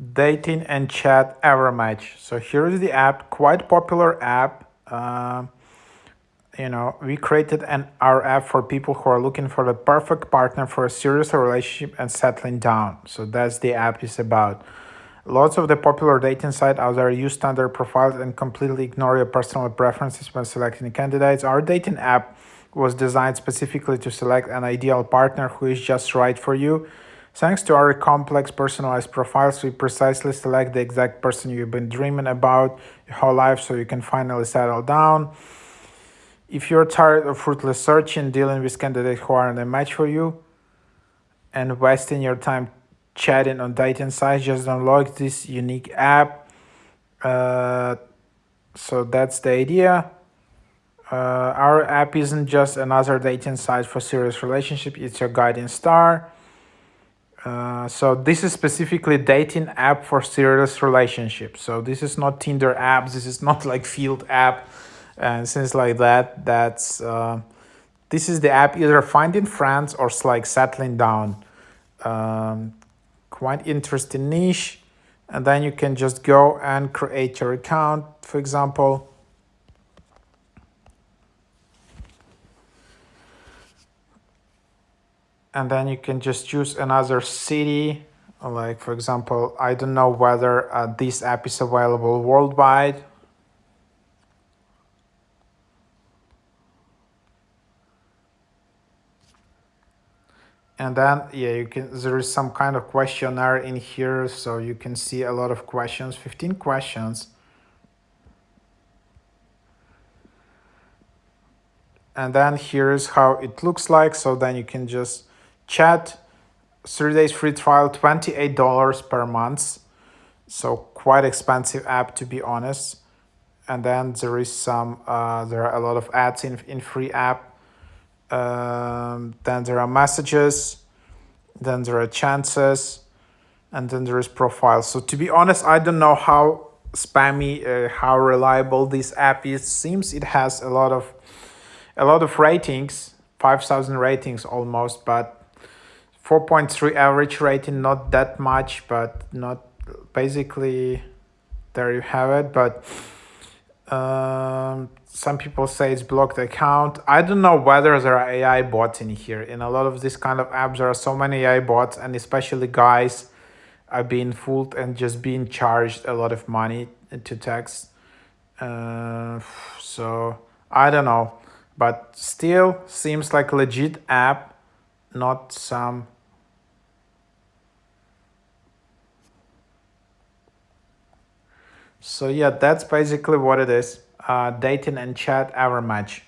Dating and chat Evermatch. So here is the app, quite popular app. We created our app for people who are looking for the perfect partner for a serious relationship and settling down. So that's the app is about. Lots of the popular dating sites out there use standard profiles and completely ignore your personal preferences when selecting candidates. Our dating app was designed specifically to select an ideal partner who is just right for you. Thanks to our complex personalized profiles, we precisely select the exact person you've been dreaming about your whole life so you can finally settle down. If you're tired of fruitless searching, dealing with candidates who aren't a match for you, and wasting your time chatting on dating sites, just download this unique app. Uh, so that's the idea. Our app isn't just another dating site for serious relationship; it's your guiding star. So this is specifically dating app for serious relationships. So this is not Tinder apps. This is not like Field app and things like that. This is the app either finding friends or like settling down. Um, Quite interesting niche. And then you can just go and create your account, for example. And then you can just choose another city. Like, for example, I don't know whether this app is available worldwide. And then, yeah, there is some kind of questionnaire in here. So you can see a lot of questions, 15 questions. And then here's how it looks like. So then you can just chat, 3 days free trial, $28 per month. So quite expensive app, to be honest. And then there are a lot of ads in free app. Then there are messages, then there are chances, and then there is profiles. So to be honest, I don't know how spammy, how reliable this app is. Seems it has a lot of ratings, 5,000 ratings almost, but 4.3 average rating, not that much, but not basically. There you have it. But some people say it's blocked account. I don't know whether there are AI bots in here. In a lot of this kind of apps, there are so many AI bots, and especially guys are being fooled and just being charged a lot of money to text. So I don't know, but still seems like a legit app, not some. So yeah, that's basically what it is. Dating and chat Evermatch.